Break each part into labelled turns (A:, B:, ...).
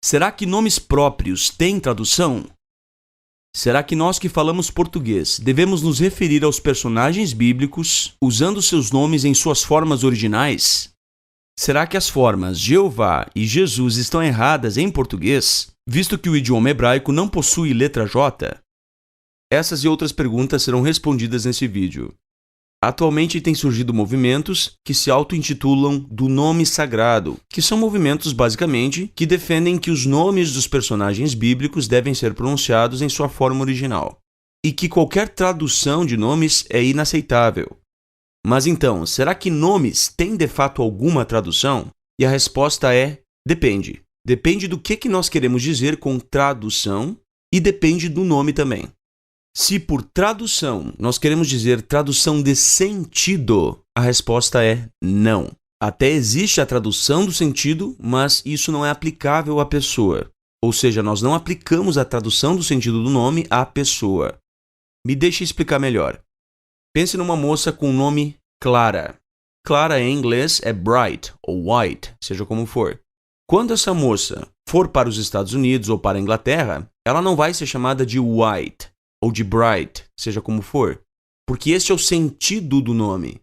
A: Será que nomes próprios têm tradução? Será que nós que falamos português devemos nos referir aos personagens bíblicos usando seus nomes em suas formas originais? Será que as formas Jeová e Jesus estão erradas em português, visto que o idioma hebraico não possui letra J? Essas e outras perguntas serão respondidas nesse vídeo. Atualmente têm surgido movimentos que se auto-intitulam do nome sagrado, que são movimentos, basicamente, que defendem que os nomes dos personagens bíblicos devem ser pronunciados em sua forma original, e que qualquer tradução de nomes é inaceitável. Mas então, será que nomes têm de fato alguma tradução? E a resposta é: depende. Depende do que nós queremos dizer com tradução e depende do nome também. Se por tradução nós queremos dizer tradução de sentido, a resposta é não. Até existe a tradução do sentido, mas isso não é aplicável à pessoa. Ou seja, nós não aplicamos a tradução do sentido do nome à pessoa. Me deixe explicar melhor. Pense numa moça com o nome Clara. Clara em inglês é bright ou white, seja como for. Quando essa moça for para os Estados Unidos ou para a Inglaterra, ela não vai ser chamada de white ou de bright, seja como for, porque este é o sentido do nome.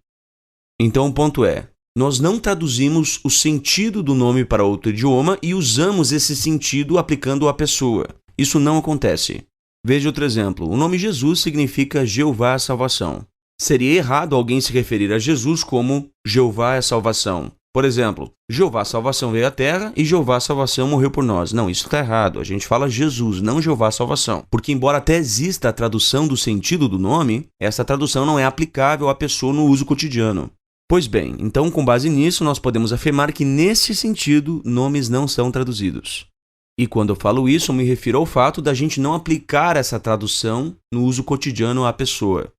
A: Então o ponto é, nós não traduzimos o sentido do nome para outro idioma e usamos esse sentido aplicando à pessoa. Isso não acontece. Veja outro exemplo. O nome Jesus significa Jeová é a salvação. Seria errado alguém se referir a Jesus como Jeová é a salvação. Por exemplo, Jeová a salvação veio à terra e Jeová a salvação morreu por nós. Não, isso está errado. A gente fala Jesus, não Jeová a salvação. Porque embora até exista a tradução do sentido do nome, essa tradução não é aplicável à pessoa no uso cotidiano. Pois bem, então com base nisso nós podemos afirmar que nesse sentido nomes não são traduzidos. E quando eu falo isso, eu me refiro ao fato da gente não aplicar essa tradução no uso cotidiano à pessoa.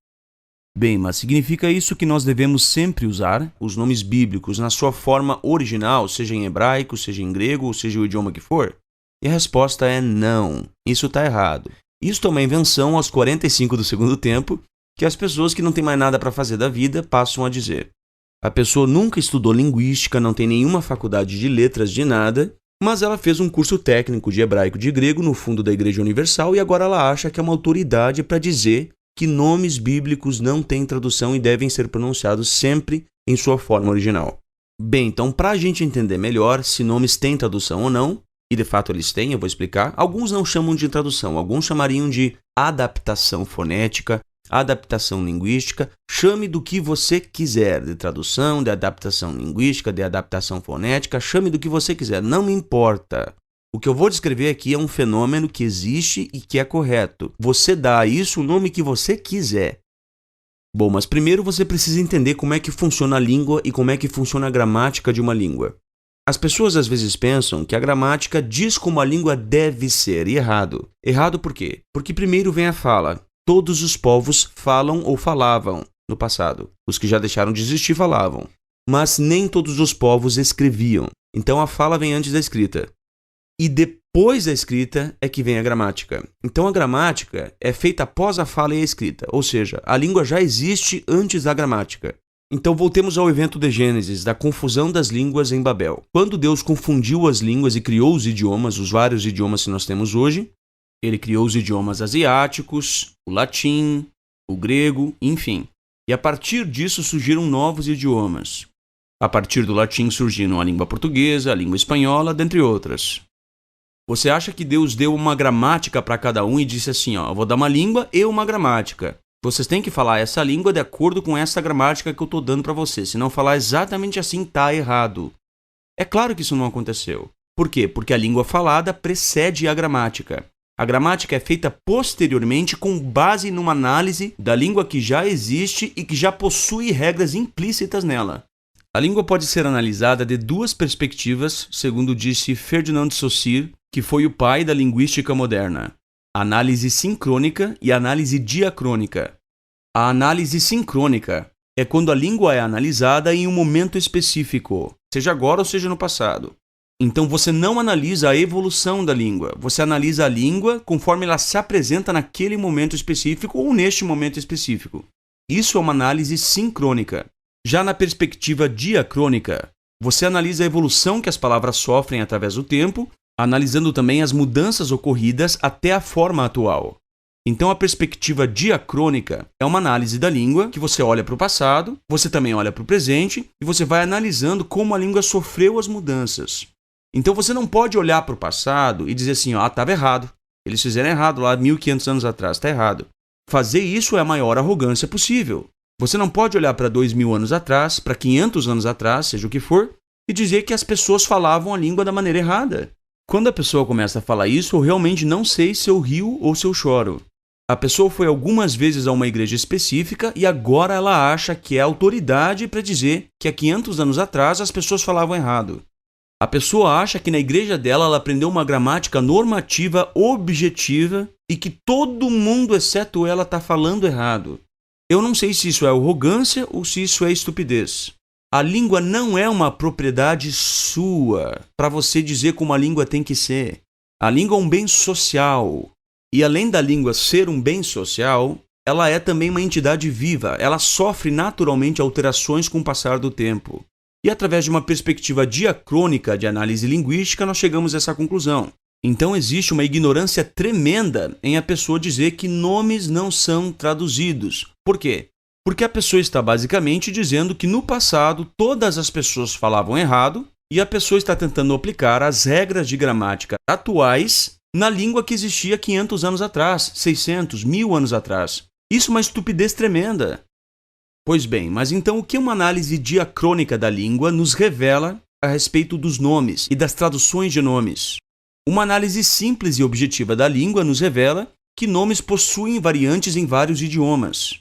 A: Bem, mas significa isso que nós devemos sempre usar os nomes bíblicos na sua forma original, seja em hebraico, seja em grego, ou seja o idioma que for? E a resposta é não. Isso está errado. Isso é uma invenção aos 45 do segundo tempo que as pessoas que não têm mais nada para fazer da vida passam a dizer. A pessoa nunca estudou linguística, não tem nenhuma faculdade de letras de nada, mas ela fez um curso técnico de hebraico e de grego no fundo da Igreja Universal e agora ela acha que é uma autoridade para dizer que nomes bíblicos não têm tradução e devem ser pronunciados sempre em sua forma original. Bem, então para a gente entender melhor se nomes têm tradução ou não, e de fato eles têm, eu vou explicar, alguns não chamam de tradução, alguns chamariam de adaptação fonética, adaptação linguística, chame do que você quiser, de tradução, de adaptação linguística, de adaptação fonética, chame do que você quiser, não me importa. O que eu vou descrever aqui é um fenômeno que existe e que é correto. Você dá a isso o nome que você quiser. Bom, mas primeiro você precisa entender como é que funciona a língua e como é que funciona a gramática de uma língua. As pessoas às vezes pensam que a gramática diz como a língua deve ser, e errado. Errado por quê? Porque primeiro vem a fala. Todos os povos falam ou falavam no passado. Os que já deixaram de existir falavam. Mas nem todos os povos escreviam. Então a fala vem antes da escrita. E depois da escrita é que vem a gramática. Então a gramática é feita após a fala e a escrita, ou seja, a língua já existe antes da gramática. Então voltemos ao evento de Gênesis, da confusão das línguas em Babel. Quando Deus confundiu as línguas e criou os idiomas, os vários idiomas que nós temos hoje, ele criou os idiomas asiáticos, o latim, o grego, enfim. E a partir disso surgiram novos idiomas. A partir do latim surgiram a língua portuguesa, a língua espanhola, dentre outras. Você acha que Deus deu uma gramática para cada um e disse assim, ó, eu vou dar uma língua e uma gramática. Vocês têm que falar essa língua de acordo com essa gramática que eu estou dando para vocês. Se não falar exatamente assim, está errado. É claro que isso não aconteceu. Por quê? Porque a língua falada precede a gramática. A gramática é feita posteriormente com base numa análise da língua que já existe e que já possui regras implícitas nela. A língua pode ser analisada de duas perspectivas, segundo disse Ferdinand de Saussure, que foi o pai da linguística moderna: a análise sincrônica e a análise diacrônica. A análise sincrônica é quando a língua é analisada em um momento específico, seja agora ou seja no passado. Então você não analisa a evolução da língua, você analisa a língua conforme ela se apresenta naquele momento específico ou neste momento específico. Isso é uma análise sincrônica. Já na perspectiva diacrônica, você analisa a evolução que as palavras sofrem através do tempo analisando também as mudanças ocorridas até a forma atual. Então, a perspectiva diacrônica é uma análise da língua que você olha para o passado, você também olha para o presente e você vai analisando como a língua sofreu as mudanças. Então, você não pode olhar para o passado e dizer assim, estava errado. Eles fizeram errado lá 1500 anos atrás, está errado. Fazer isso é a maior arrogância possível. Você não pode olhar para 2000 anos atrás, para 500 anos atrás, seja o que for, e dizer que as pessoas falavam a língua da maneira errada. Quando a pessoa começa a falar isso, eu realmente não sei se eu rio ou se eu choro. A pessoa foi algumas vezes a uma igreja específica e agora ela acha que é autoridade para dizer que há 500 anos atrás as pessoas falavam errado. A pessoa acha que na igreja dela ela aprendeu uma gramática normativa objetiva e que todo mundo, exceto ela, está falando errado. Eu não sei se isso é arrogância ou se isso é estupidez. A língua não é uma propriedade sua para você dizer como a língua tem que ser. A língua é um bem social. E além da língua ser um bem social, ela é também uma entidade viva. Ela sofre naturalmente alterações com o passar do tempo. E através de uma perspectiva diacrônica de análise linguística, nós chegamos a essa conclusão. Então existe uma ignorância tremenda em a pessoa dizer que nomes não são traduzidos. Por quê? Porque a pessoa está basicamente dizendo que no passado todas as pessoas falavam errado e a pessoa está tentando aplicar as regras de gramática atuais na língua que existia 500 anos atrás, 600, 1000 anos atrás. Isso é uma estupidez tremenda. Pois bem, mas então o que uma análise diacrônica da língua nos revela a respeito dos nomes e das traduções de nomes? Uma análise simples e objetiva da língua nos revela que nomes possuem variantes em vários idiomas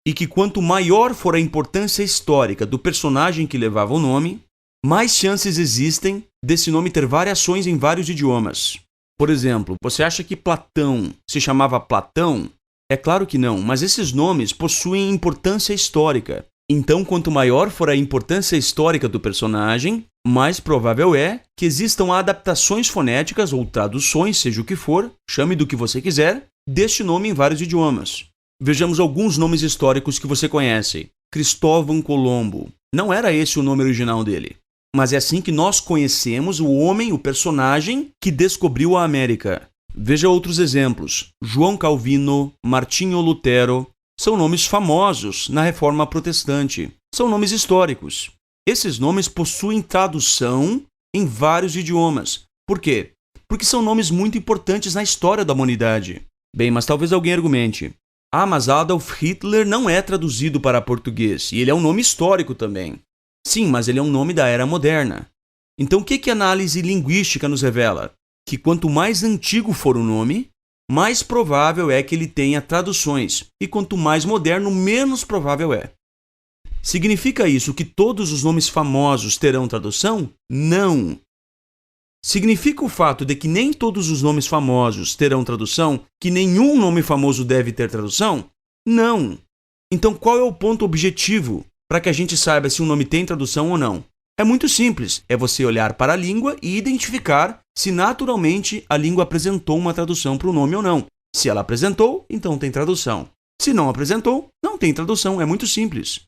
A: e que quanto maior for a importância histórica do personagem que levava o nome, mais chances existem desse nome ter variações em vários idiomas. Por exemplo, você acha que Platão se chamava Platão? É claro que não, mas esses nomes possuem importância histórica. Então, quanto maior for a importância histórica do personagem, mais provável é que existam adaptações fonéticas ou traduções, seja o que for, chame do que você quiser, deste nome em vários idiomas. Vejamos alguns nomes históricos que você conhece. Cristóvão Colombo. Não era esse o nome original dele. Mas é assim que nós conhecemos o homem, o personagem que descobriu a América. Veja outros exemplos. João Calvino, Martinho Lutero, são nomes famosos na Reforma Protestante. São nomes históricos. Esses nomes possuem tradução em vários idiomas. Por quê? Porque são nomes muito importantes na história da humanidade. Bem, mas talvez alguém argumente. Mas Adolf Hitler não é traduzido para português, e ele é um nome histórico também. Sim, mas ele é um nome da era moderna. Então, o que a análise linguística nos revela? Que quanto mais antigo for o nome, mais provável é que ele tenha traduções, e quanto mais moderno, menos provável é. Significa isso que todos os nomes famosos terão tradução? Não. Significa o fato de que nem todos os nomes famosos terão tradução, que nenhum nome famoso deve ter tradução? Não. Então, qual é o ponto objetivo para que a gente saiba se um nome tem tradução ou não? É muito simples, é você olhar para a língua e identificar se naturalmente a língua apresentou uma tradução para o nome ou não. Se ela apresentou, então tem tradução. Se não apresentou, não tem tradução, é muito simples.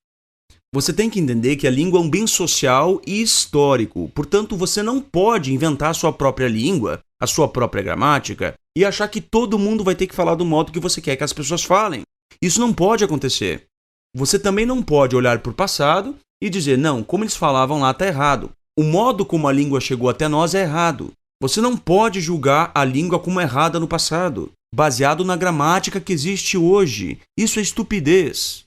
A: Você tem que entender que a língua é um bem social e histórico, portanto você não pode inventar a sua própria língua, a sua própria gramática e achar que todo mundo vai ter que falar do modo que você quer que as pessoas falem. Isso não pode acontecer. Você também não pode olhar para o passado e dizer, não, como eles falavam lá está errado. O modo como a língua chegou até nós é errado. Você não pode julgar a língua como errada no passado, baseado na gramática que existe hoje. Isso é estupidez.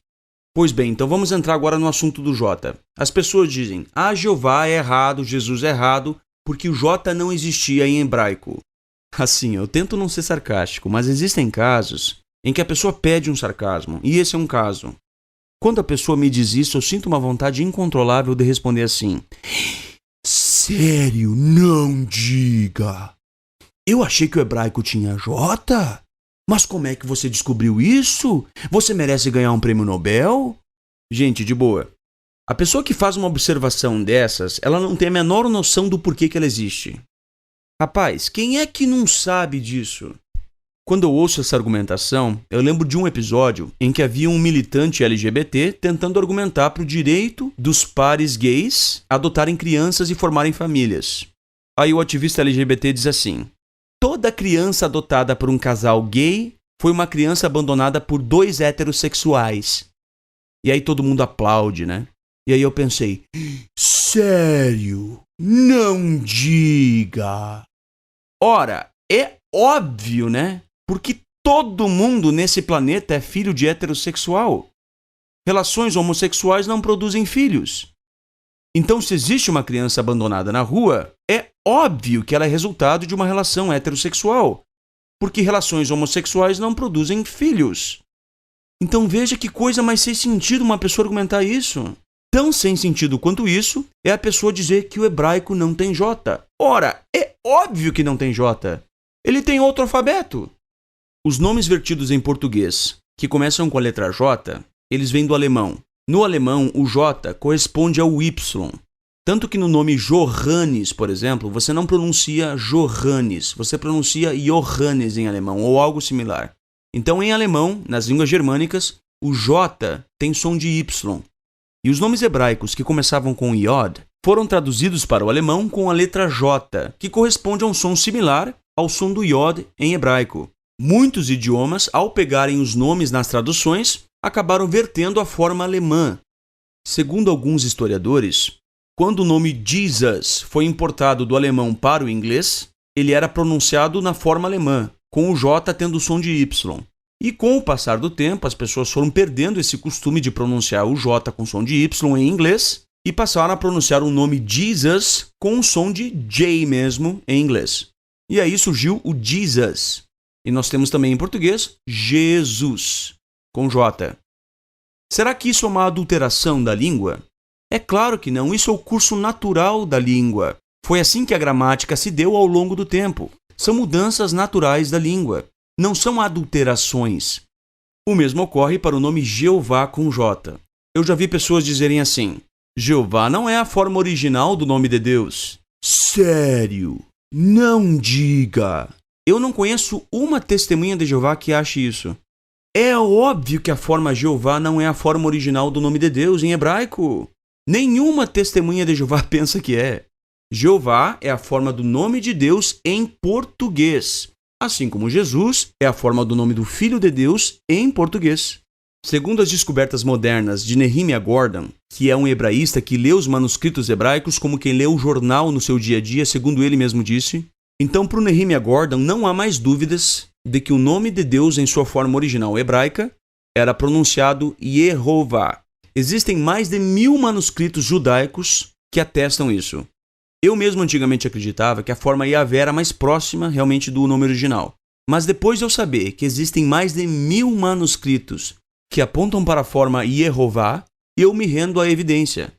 A: Pois bem, então vamos entrar agora no assunto do J. As pessoas dizem, Jeová é errado, Jesus é errado, porque o J não existia em hebraico. Assim, eu tento não ser sarcástico, mas existem casos em que a pessoa pede um sarcasmo, e esse é um caso. Quando a pessoa me diz isso, eu sinto uma vontade incontrolável de responder assim, sério, não diga. Eu achei que o hebraico tinha J? Mas como é que você descobriu isso? Você merece ganhar um prêmio Nobel? Gente, de boa. A pessoa que faz uma observação dessas, ela não tem a menor noção do porquê que ela existe. Rapaz, quem é que não sabe disso? Quando eu ouço essa argumentação, eu lembro de um episódio em que havia um militante LGBT tentando argumentar para o direito dos pares gays adotarem crianças e formarem famílias. Aí o ativista LGBT diz assim: toda criança adotada por um casal gay foi uma criança abandonada por 2 heterossexuais. E aí todo mundo aplaude, né? E aí eu pensei, sério? Não diga! Ora, é óbvio, né? Porque todo mundo nesse planeta é filho de heterossexual. Relações homossexuais não produzem filhos. Então, se existe uma criança abandonada na rua, é óbvio que ela é resultado de uma relação heterossexual, porque relações homossexuais não produzem filhos. Então veja que coisa mais sem sentido uma pessoa argumentar isso. Tão sem sentido quanto isso é a pessoa dizer que o hebraico não tem J. Ora, é óbvio que não tem J. Ele tem outro alfabeto. Os nomes vertidos em português, que começam com a letra J, eles vêm do alemão. No alemão, o J corresponde ao Y. Tanto que no nome Johannes, por exemplo, você não pronuncia Johannes, você pronuncia Johannes em alemão, ou algo similar. Então, em alemão, nas línguas germânicas, o J tem som de Y. E os nomes hebraicos que começavam com Yod foram traduzidos para o alemão com a letra J, que corresponde a um som similar ao som do Yod em hebraico. Muitos idiomas, ao pegarem os nomes nas traduções, acabaram vertendo a forma alemã. Segundo alguns historiadores, quando o nome Jesus foi importado do alemão para o inglês, ele era pronunciado na forma alemã, com o J tendo o som de Y. E com o passar do tempo, as pessoas foram perdendo esse costume de pronunciar o J com som de Y em inglês e passaram a pronunciar o nome Jesus com o som de J mesmo em inglês. E aí surgiu o Jesus. E nós temos também em português Jesus, com J. Será que isso é uma adulteração da língua? É claro que não, isso é o curso natural da língua. Foi assim que a gramática se deu ao longo do tempo. São mudanças naturais da língua, não são adulterações. O mesmo ocorre para o nome Jeová com J. Eu já vi pessoas dizerem assim: Jeová não é a forma original do nome de Deus. Sério? Não diga! Eu não conheço uma testemunha de Jeová que ache isso. É óbvio que a forma Jeová não é a forma original do nome de Deus em hebraico. Nenhuma testemunha de Jeová pensa que é. Jeová é a forma do nome de Deus em português, assim como Jesus é a forma do nome do Filho de Deus em português. Segundo as descobertas modernas de Nehemiah Gordon, que é um hebraísta que lê os manuscritos hebraicos como quem lê o jornal no seu dia a dia, segundo ele mesmo disse, então para o Nehemiah Gordon não há mais dúvidas de que o nome de Deus em sua forma original hebraica era pronunciado Yehová. Existem mais de 1000 manuscritos judaicos que atestam isso. Eu mesmo antigamente acreditava que a forma Yahvé era mais próxima realmente do nome original. Mas depois de eu saber que existem mais de 1000 manuscritos que apontam para a forma Yehová, eu me rendo à evidência.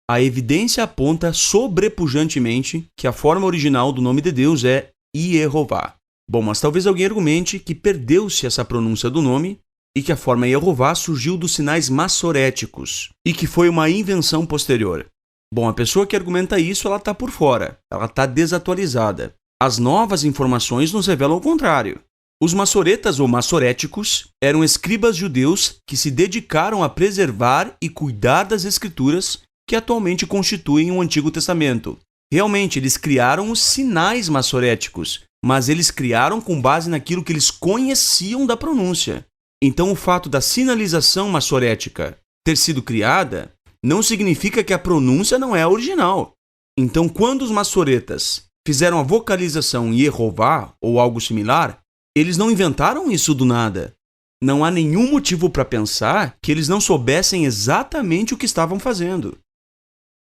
A: A evidência aponta sobrepujantemente que a forma original do nome de Deus é Yehová. Bom, mas talvez alguém argumente que perdeu-se essa pronúncia do nome e que a forma Yehová surgiu dos sinais massoréticos e que foi uma invenção posterior. Bom, a pessoa que argumenta isso, ela está por fora, ela está desatualizada. As novas informações nos revelam o contrário. Os massoretas ou massoréticos eram escribas judeus que se dedicaram a preservar e cuidar das escrituras que atualmente constituem o Antigo Testamento. Realmente, eles criaram os sinais massoréticos, mas eles criaram com base naquilo que eles conheciam da pronúncia. Então, o fato da sinalização massorética ter sido criada não significa que a pronúncia não é a original. Então, quando os massoretas fizeram a vocalização Yehová ou algo similar, eles não inventaram isso do nada. Não há nenhum motivo para pensar que eles não soubessem exatamente o que estavam fazendo.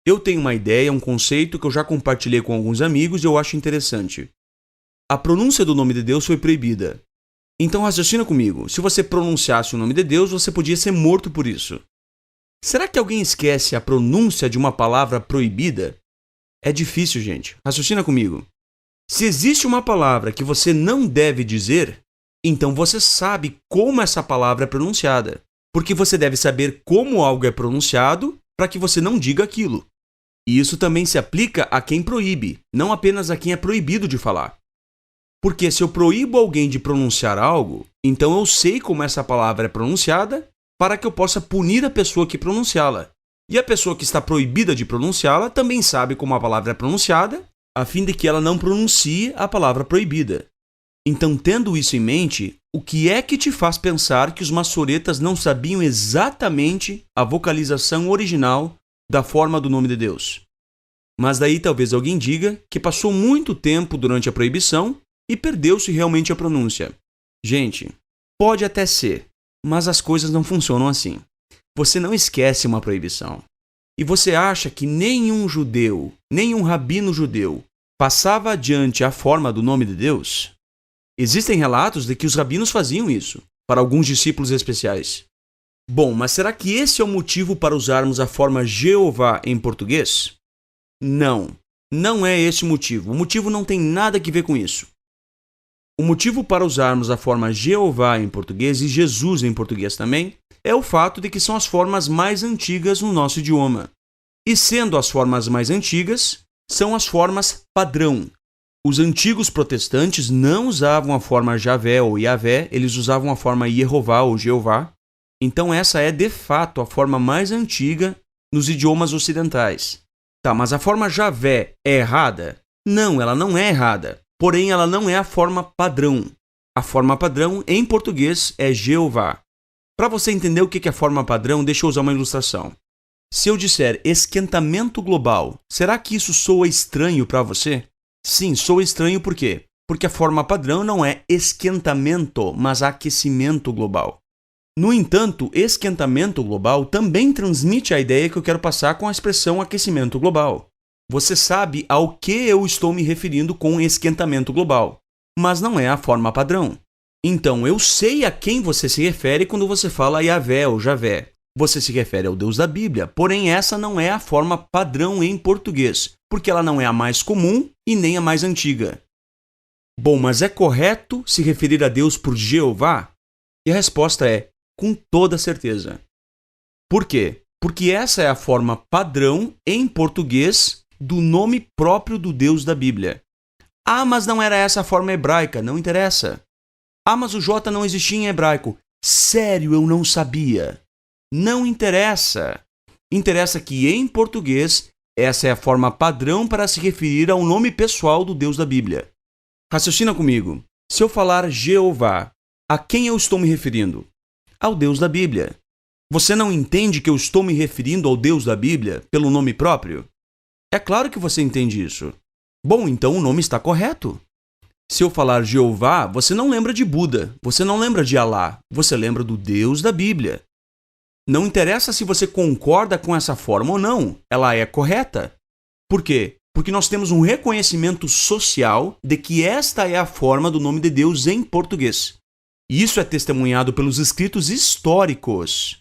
A: Eu tenho uma ideia, um conceito que eu já compartilhei com alguns amigos e eu acho interessante. A pronúncia do nome de Deus foi proibida. Então raciocina comigo, se você pronunciasse o nome de Deus, você podia ser morto por isso. Será que alguém esquece a pronúncia de uma palavra proibida? É difícil, gente. Raciocina comigo. Se existe uma palavra que você não deve dizer, então você sabe como essa palavra é pronunciada. Porque você deve saber como algo é pronunciado para que você não diga aquilo. E isso também se aplica a quem proíbe, não apenas a quem é proibido de falar. Porque se eu proíbo alguém de pronunciar algo, então eu sei como essa palavra é pronunciada para que eu possa punir a pessoa que pronunciá-la. E a pessoa que está proibida de pronunciá-la também sabe como a palavra é pronunciada a fim de que ela não pronuncie a palavra proibida. Então, tendo isso em mente, o que é que te faz pensar que os maçoretas não sabiam exatamente a vocalização original da forma do nome de Deus? Mas daí talvez alguém diga que passou muito tempo durante a proibição e perdeu-se realmente a pronúncia. Gente, pode até ser, mas as coisas não funcionam assim. Você não esquece uma proibição. E você acha que nenhum judeu, nenhum rabino judeu, passava adiante a forma do nome de Deus? Existem relatos de que os rabinos faziam isso, para alguns discípulos especiais. Bom, mas será que esse é o motivo para usarmos a forma Jeová em português? Não, não é esse o motivo. O motivo não tem nada a ver com isso. O motivo para usarmos a forma Jeová em português e Jesus em português também é o fato de que são as formas mais antigas no nosso idioma. E sendo as formas mais antigas, são as formas padrão. Os antigos protestantes não usavam a forma Javé ou Yavé, eles usavam a forma Yehová ou Jeová. Então essa é, de fato, a forma mais antiga nos idiomas ocidentais. Tá, mas a forma Javé é errada? Não, ela não é errada. Porém, ela não é a forma padrão. A forma padrão, em português, é Jeová. Para você entender o que é a forma padrão, deixa eu usar uma ilustração. Se eu disser esquentamento global, será que isso soa estranho para você? Sim, soa estranho por quê? Porque a forma padrão não é esquentamento, mas aquecimento global. No entanto, esquentamento global também transmite a ideia que eu quero passar com a expressão aquecimento global. Você sabe ao que eu estou me referindo com esquentamento global, mas não é a forma padrão. Então, eu sei a quem você se refere quando você fala Yavé ou Javé. Você se refere ao Deus da Bíblia, porém essa não é a forma padrão em português, porque ela não é a mais comum e nem a mais antiga. Bom, mas é correto se referir a Deus por Jeová? E a resposta é, com toda certeza. Por quê? Porque essa é a forma padrão em português do nome próprio do Deus da Bíblia. Ah, mas não era essa a forma hebraica, não interessa. Ah, mas o J não existia em hebraico. Sério, eu não sabia. Não interessa. Interessa que em português, essa é a forma padrão para se referir ao nome pessoal do Deus da Bíblia. Raciocina comigo. Se eu falar Jeová, a quem eu estou me referindo? Ao Deus da Bíblia. Você não entende que eu estou me referindo ao Deus da Bíblia pelo nome próprio? É claro que você entende isso. Bom, então o nome está correto. Se eu falar Jeová, você não lembra de Buda, você não lembra de Alá, você lembra do Deus da Bíblia. Não interessa se você concorda com essa forma ou não, ela é correta. Por quê? Porque nós temos um reconhecimento social de que esta é a forma do nome de Deus em português. E isso é testemunhado pelos escritos históricos.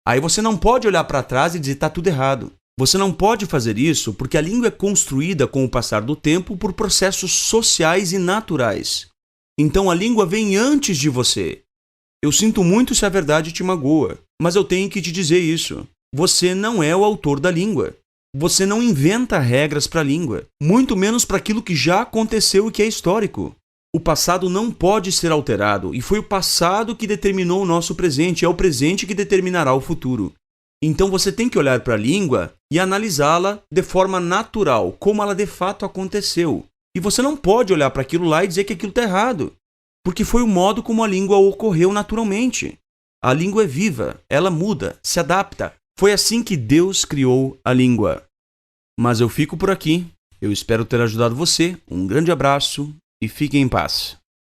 A: Aí você não pode olhar para trás e dizer está tudo errado. Você não pode fazer isso porque a língua é construída com o passar do tempo por processos sociais e naturais. Então a língua vem antes de você. Eu sinto muito se a verdade te magoa, mas eu tenho que te dizer isso. Você não é o autor da língua. Você não inventa regras para a língua, muito menos para aquilo que já aconteceu e que é histórico. O passado não pode ser alterado, e foi o passado que determinou o nosso presente, é o presente que determinará o futuro. Então você tem que olhar para a língua e analisá-la de forma natural, como ela de fato aconteceu. E você não pode olhar para aquilo lá e dizer que aquilo está errado, porque foi o modo como a língua ocorreu naturalmente. A língua é viva, ela muda, se adapta. Foi assim que Deus criou a língua. Mas eu fico por aqui. Eu espero ter ajudado você. Um grande abraço e fique em paz.